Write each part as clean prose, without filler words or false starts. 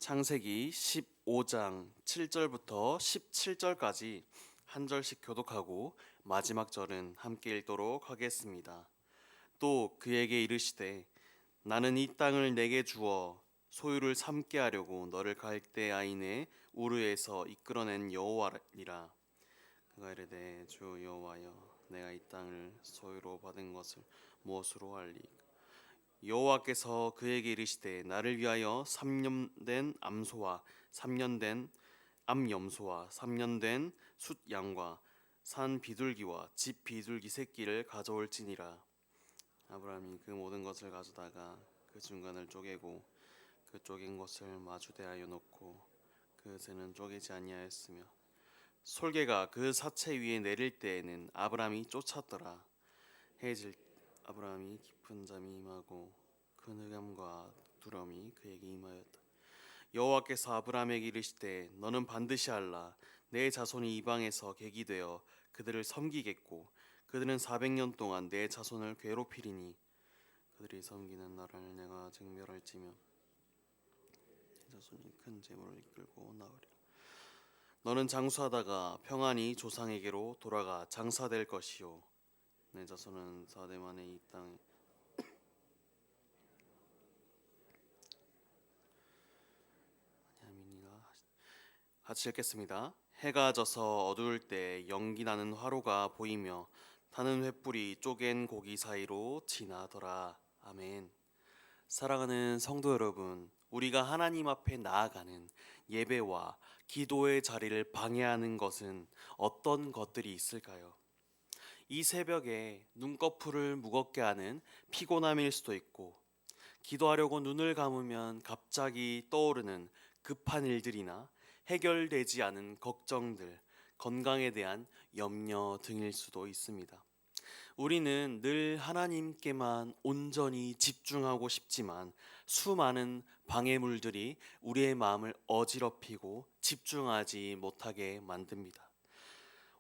창세기 15장 7절부터 17절까지 한 절씩 교독하고 마지막 절은 함께 읽도록 하겠습니다. 또 그에게 이르시되 나는 이 땅을 내게 주어 소유를 삼게 하려고 너를 갈대아인의 우르에서 이끌어낸 여호와니라. 그가 이르되 주 여호와여 내가 이 땅을 소유로 받은 것을 무엇으로 알리까? 여호와께서 그에게 이르시되 나를 위하여 3년 된 암소와 3년 된 암염소와 3년 된 숫양과 산 비둘기와 집 비둘기 새끼를 가져올지니라. 아브라함이 그 모든 것을 가져다가 그 중간을 쪼개고 그 쪼갠 것을 마주대하여 놓고 그 새는 쪼개지 아니하였으며 솔개가 그 사체 위에 내릴 때에는 아브라함이 쫓았더라. 해질 아브라함이 깊은 잠이 임하고 큰 흑암과 두려움이 그에게 임하였다. 여호와께서 아브라함에게 이르시되 너는 반드시 알라. 내 자손이 이방에서 객이 되어 그들을 섬기겠고 그들은 400년 동안 내 자손을 괴롭히리니 그들이 섬기는 나라를 내가 증멸할지며 내 자손이 큰 재물을 이끌고 나으리라. 너는 장수하다가 평안히 조상에게로 돌아가 장사될 것이요 내 자손은 4대 만에 이 땅에 같이 읽겠습니다. 해가 져서 어두울 때 연기 나는 화로가 보이며 타는 횃불이 쪼갠 고기 사이로 지나더라. 아멘. 사랑하는 성도 여러분, 우리가 하나님 앞에 나아가는 예배와 기도의 자리를 방해하는 것은 어떤 것들이 있을까요? 이 새벽에 눈꺼풀을 무겁게 하는 피곤함일 수도 있고, 기도하려고 눈을 감으면 갑자기 떠오르는 급한 일들이나 해결되지 않은 걱정들, 건강에 대한 염려 등일 수도 있습니다. 우리는 늘 하나님께만 온전히 집중하고 싶지만 수많은 방해물들이 우리의 마음을 어지럽히고 집중하지 못하게 만듭니다.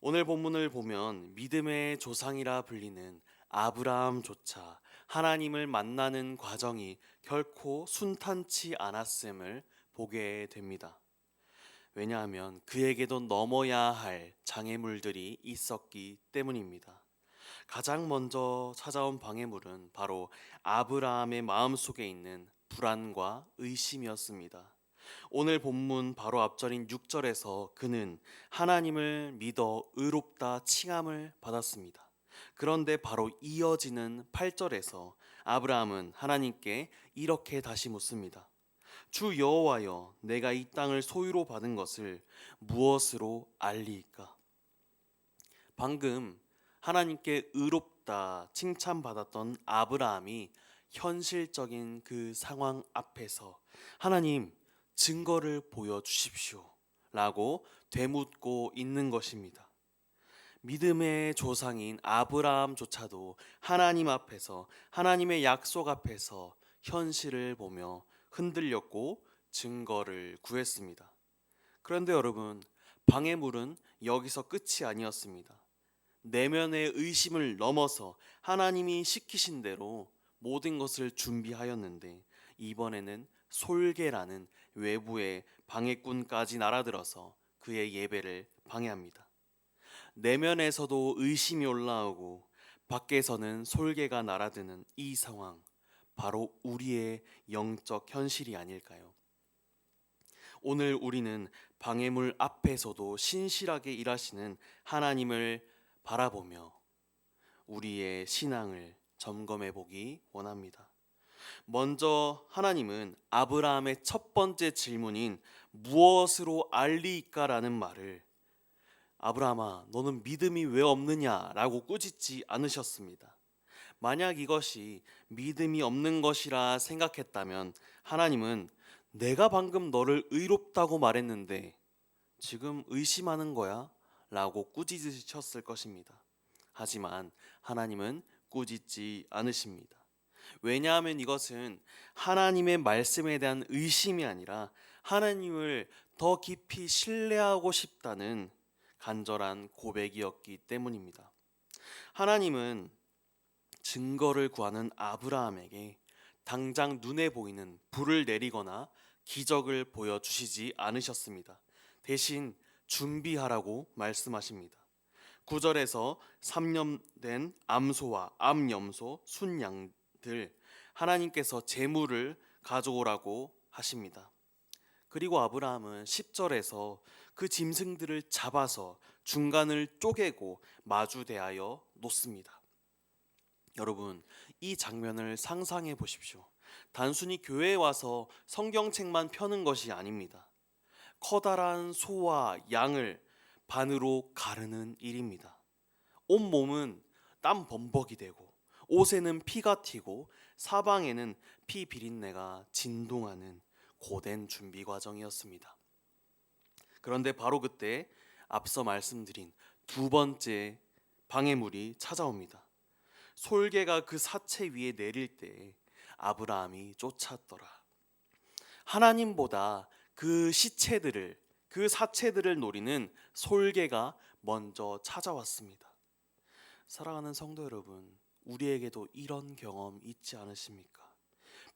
오늘 본문을 보면 믿음의 조상이라 불리는 아브라함조차 하나님을 만나는 과정이 결코 순탄치 않았음을 보게 됩니다. 왜냐하면 그에게도 넘어야 할 장애물들이 있었기 때문입니다. 가장 먼저 찾아온 방해물은 바로 아브라함의 마음속에 있는 불안과 의심이었습니다. 오늘 본문 바로 앞절인 6절에서 그는 하나님을 믿어 의롭다 칭함을 받았습니다. 그런데 바로 이어지는 8절에서 아브라함은 하나님께 이렇게 다시 묻습니다. 주 여호와여 내가 이 땅을 소유로 받은 것을 무엇으로 알리이까? 방금 하나님께 의롭다 칭찬받았던 아브라함이 현실적인 그 상황 앞에서 하나님 증거를 보여주십시오 라고 되묻고 있는 것입니다. 믿음의 조상인 아브라함조차도 하나님 앞에서 하나님의 약속 앞에서 현실을 보며 흔들렸고 증거를 구했습니다. 그런데 여러분, 방해물은 여기서 끝이 아니었습니다. 내면의 의심을 넘어서 하나님이 시키신 대로 모든 것을 준비하였는데 이번에는 솔개라는 외부의 방해꾼까지 날아들어서 그의 예배를 방해합니다. 내면에서도 의심이 올라오고 밖에서는 솔개가 날아드는 이 상황, 바로 우리의 영적 현실이 아닐까요? 오늘 우리는 방해물 앞에서도 신실하게 일하시는 하나님을 바라보며 우리의 신앙을 점검해 보기 원합니다. 먼저 하나님은 아브라함의 첫 번째 질문인 무엇으로 알리이까라는 말을 아브라함아 너는 믿음이 왜 없느냐라고 꾸짖지 않으셨습니다. 만약 이것이 믿음이 없는 것이라 생각했다면 하나님은 내가 방금 너를 의롭다고 말했는데 지금 의심하는 거야? 라고 꾸짖으셨을 것입니다. 하지만 하나님은 꾸짖지 않으십니다. 왜냐하면 이것은 하나님의 말씀에 대한 의심이 아니라 하나님을 더 깊이 신뢰하고 싶다는 간절한 고백이었기 때문입니다. 하나님은 증거를 구하는 아브라함에게 당장 눈에 보이는 불을 내리거나 기적을 보여주시지 않으셨습니다. 대신 준비하라고 말씀하십니다. 9절에서 3년 된 암소와 암염소, 순양들 하나님께서 제물을 가져오라고 하십니다. 그리고 아브라함은 10절에서 그 짐승들을 잡아서 중간을 쪼개고 마주대하여 놓습니다. 여러분, 이 장면을 상상해 보십시오. 단순히 교회에 와서 성경책만 펴는 것이 아닙니다. 커다란 소와 양을 반으로 가르는 일입니다. 온몸은 땀 범벅이 되고 옷에는 피가 튀고 사방에는 피 비린내가 진동하는 고된 준비 과정이었습니다. 그런데 바로 그때 앞서 말씀드린 두 번째 방해물이 찾아옵니다. 솔개가 그 사체 위에 내릴 때 아브라함이 쫓았더라. 하나님보다 그 시체들을, 그 사체들을 노리는 솔개가 먼저 찾아왔습니다. 사랑하는 성도 여러분, 우리에게도 이런 경험 있지 않으십니까?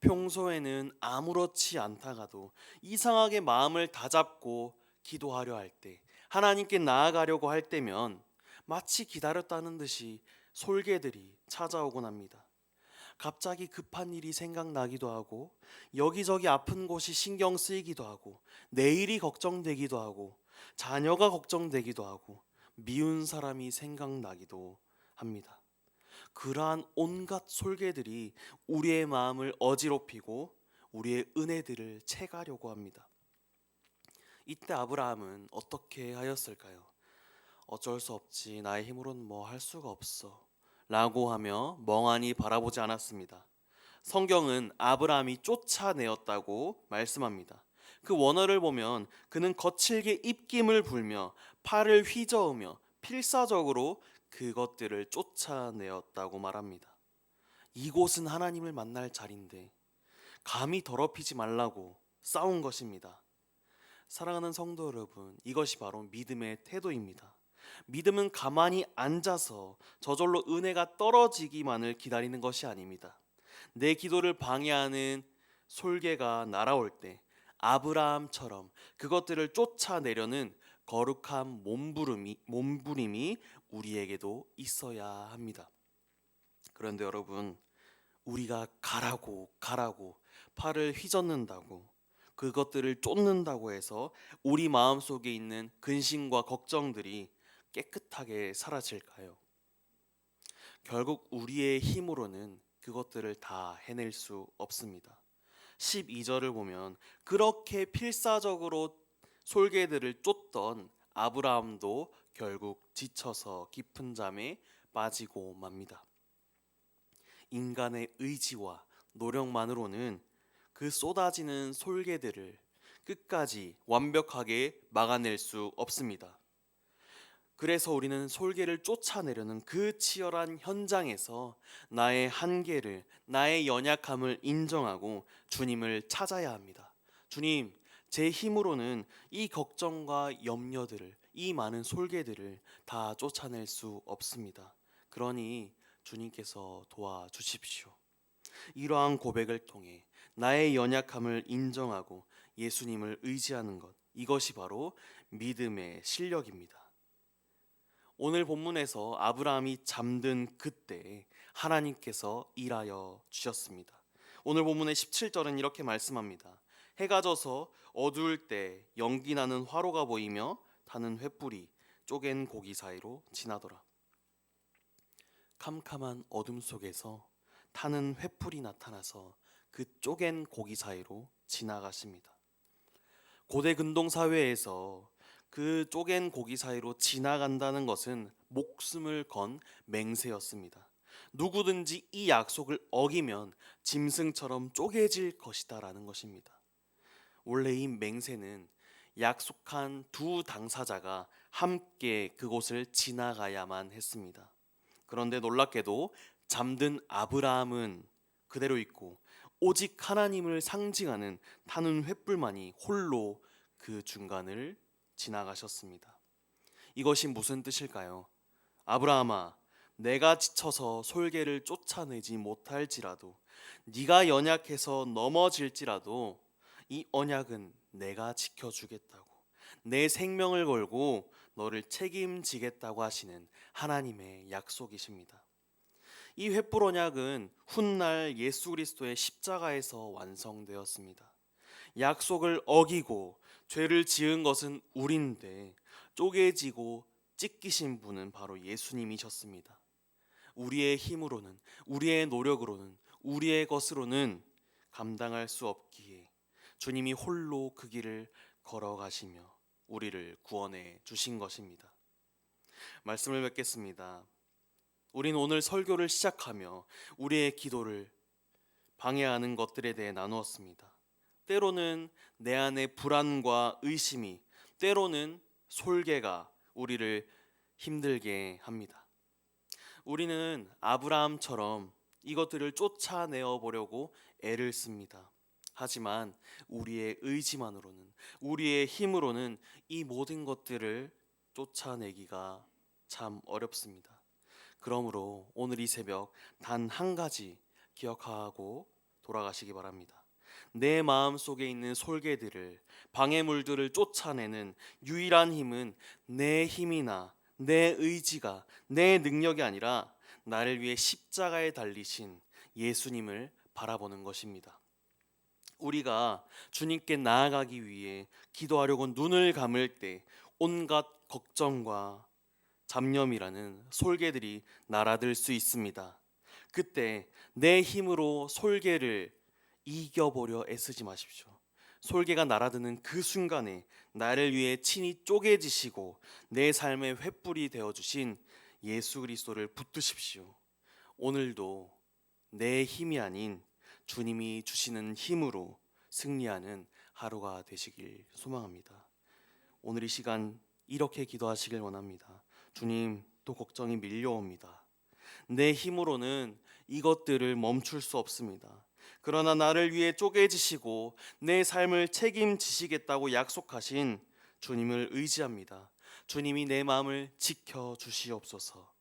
평소에는 아무렇지 않다가도 이상하게 마음을 다잡고 기도하려 할 때, 하나님께 나아가려고 할 때면 마치 기다렸다는 듯이 솔개들이 찾아오곤 합니다. 갑자기 급한 일이 생각나기도 하고, 여기저기 아픈 곳이 신경 쓰이기도 하고, 내일이 걱정되기도 하고, 자녀가 걱정되기도 하고, 미운 사람이 생각나기도 합니다. 그러한 온갖 솔개들이 우리의 마음을 어지럽히고 우리의 은혜들을 채가려고 합니다. 이때 아브라함은 어떻게 하였을까요? 어쩔 수 없지, 나의 힘으로는 뭐 할 수가 없어 라고 하며 멍하니 바라보지 않았습니다. 성경은 아브라함이 쫓아내었다고 말씀합니다. 그 원어를 보면 그는 거칠게 입김을 불며 팔을 휘저으며 필사적으로 그것들을 쫓아내었다고 말합니다. 이곳은 하나님을 만날 자리인데 감히 더럽히지 말라고 싸운 것입니다. 사랑하는 성도 여러분, 이것이 바로 믿음의 태도입니다. 믿음은 가만히 앉아서 저절로 은혜가 떨어지기만을 기다리는 것이 아닙니다. 내 기도를 방해하는 솔개가 날아올 때 아브라함처럼 그것들을 쫓아내려는 거룩한 몸부림이 우리에게도 있어야 합니다. 그런데 여러분, 우리가 가라고 팔을 휘젓는다고, 그것들을 쫓는다고 해서 우리 마음속에 있는 근심과 걱정들이 깨끗하게 사라질까요? 결국 우리의 힘으로는 그것들을 다 해낼 수 없습니다. 12절을 보면 그렇게 필사적으로 솔개들을 쫓던 아브라함도 결국 지쳐서 깊은 잠에 빠지고 맙니다. 인간의 의지와 노력만으로는 그 쏟아지는 솔개들을 끝까지 완벽하게 막아낼 수 없습니다. 그래서 우리는 솔개를 쫓아내려는 그 치열한 현장에서 나의 한계를, 나의 연약함을 인정하고 주님을 찾아야 합니다. 주님, 제 힘으로는 이 걱정과 염려들을, 이 많은 솔개들을 다 쫓아낼 수 없습니다. 그러니 주님께서 도와주십시오. 이러한 고백을 통해 나의 연약함을 인정하고 예수님을 의지하는 것, 이것이 바로 믿음의 실력입니다. 오늘 본문에서 아브라함이 잠든 그때 하나님께서 일하여 주셨습니다. 오늘 본문의 17절은 이렇게 말씀합니다. 해가 져서 어두울 때 연기 나는 화로가 보이며 타는 횃불이 쪼갠 고기 사이로 지나더라. 캄캄한 어둠 속에서 타는 횃불이 나타나서 그 쪼갠 고기 사이로 지나가십니다. 고대 근동 사회에서 그 쪼갠 고기 사이로 지나간다는 것은 목숨을 건 맹세였습니다. 누구든지 이 약속을 어기면 짐승처럼 쪼개질 것이다 라는 것입니다. 원래 이 맹세는 약속한 두 당사자가 함께 그곳을 지나가야만 했습니다. 그런데 놀랍게도 잠든 아브라함은 그대로 있고 오직 하나님을 상징하는 타는 횃불만이 홀로 그 중간을 지나가셨습니다. 이것이 무슨 뜻일까요? 아브라함아, 내가 지쳐서 솔개를 쫓아내지 못할지라도, 네가 연약해서 넘어질지라도 이 언약은 내가 지켜주겠다고, 내 생명을 걸고 너를 책임지겠다고 하시는 하나님의 약속이십니다. 이 횃불 언약은 훗날 예수 그리스도의 십자가에서 완성되었습니다. 약속을 어기고 죄를 지은 것은 우리인데 쪼개지고 찢기신 분은 바로 예수님이셨습니다. 우리의 힘으로는, 우리의 노력으로는, 우리의 것으로는 감당할 수 없기에 주님이 홀로 그 길을 걸어가시며 우리를 구원해 주신 것입니다. 말씀을 맺겠습니다. 우린 오늘 설교를 시작하며 우리의 기도를 방해하는 것들에 대해 나누었습니다. 때로는 내 안에 불안과 의심이, 때로는 솔개가 우리를 힘들게 합니다. 우리는 아브라함처럼 이것들을 쫓아내어 보려고 애를 씁니다. 하지만 우리의 의지만으로는, 우리의 힘으로는 이 모든 것들을 쫓아내기가 참 어렵습니다. 그러므로 오늘 이 새벽 단 한 가지 기억하고 돌아가시기 바랍니다. 내 마음 속에 있는 솔개들을, 방해물들을 쫓아내는 유일한 힘은 내 힘이나 내 의지가, 내 능력이 아니라 나를 위해 십자가에 달리신 예수님을 바라보는 것입니다. 우리가 주님께 나아가기 위해 기도하려고 눈을 감을 때 온갖 걱정과 잡념이라는 솔개들이 날아들 수 있습니다. 그때 내 힘으로 솔개를 이겨보려 애쓰지 마십시오. 솔개가 날아드는 그 순간에 나를 위해 친히 쪼개지시고 내 삶의 횃불이 되어주신 예수 그리스도를 붙드십시오. 오늘도 내 힘이 아닌 주님이 주시는 힘으로 승리하는 하루가 되시길 소망합니다. 오늘 이 시간 이렇게 기도하시길 원합니다. 주님, 또 걱정이 밀려옵니다. 내 힘으로는 이것들을 멈출 수 없습니다. 그러나 나를 위해 쪼개지시고 내 삶을 책임지시겠다고 약속하신 주님을 의지합니다. 주님이 내 마음을 지켜 주시옵소서.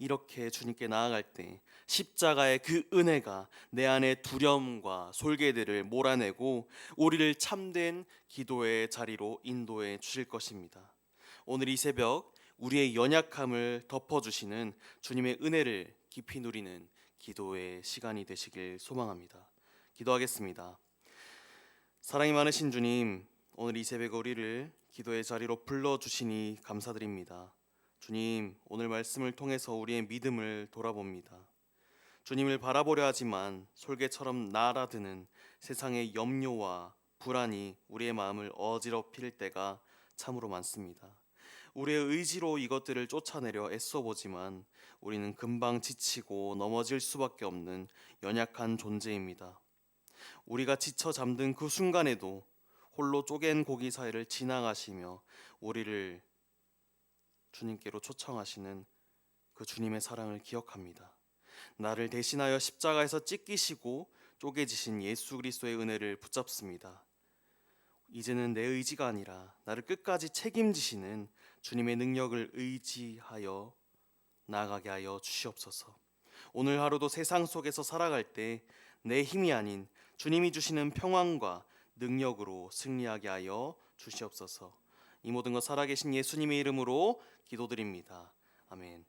이렇게 주님께 나아갈 때 십자가의 그 은혜가 내 안의 두려움과 솔개들을 몰아내고 우리를 참된 기도의 자리로 인도해 주실 것입니다. 오늘 이 새벽 우리의 연약함을 덮어주시는 주님의 은혜를 깊이 누리는 기도의 시간이 되시길 소망합니다. 기도하겠습니다. 사랑이 많으신 주님, 오늘 이 새벽 우리를 기도의 자리로 불러주시니 감사드립니다. 주님, 오늘 말씀을 통해서 우리의 믿음을 돌아봅니다. 주님을 바라보려 하지만 솔개처럼 날아드는 세상의 염려와 불안이 우리의 마음을 어지럽힐 때가 참으로 많습니다. 우리의 의지로 이것들을 쫓아내려 애써보지만 우리는 금방 지치고 넘어질 수밖에 없는 연약한 존재입니다. 우리가 지쳐 잠든 그 순간에도 홀로 쪼갠 고기 사이를 지나가시며 우리를 주님께로 초청하시는 그 주님의 사랑을 기억합니다. 나를 대신하여 십자가에서 찢기시고 쪼개지신 예수 그리스도의 은혜를 붙잡습니다. 이제는 내 의지가 아니라 나를 끝까지 책임지시는 주님의 능력을 의지하여 나아가게 하여 주시옵소서. 오늘 하루도 세상 속에서 살아갈 때 내 힘이 아닌 주님이 주시는 평안과 능력으로 승리하게 하여 주시옵소서. 이 모든 것 살아계신 예수님의 이름으로 기도드립니다. 아멘.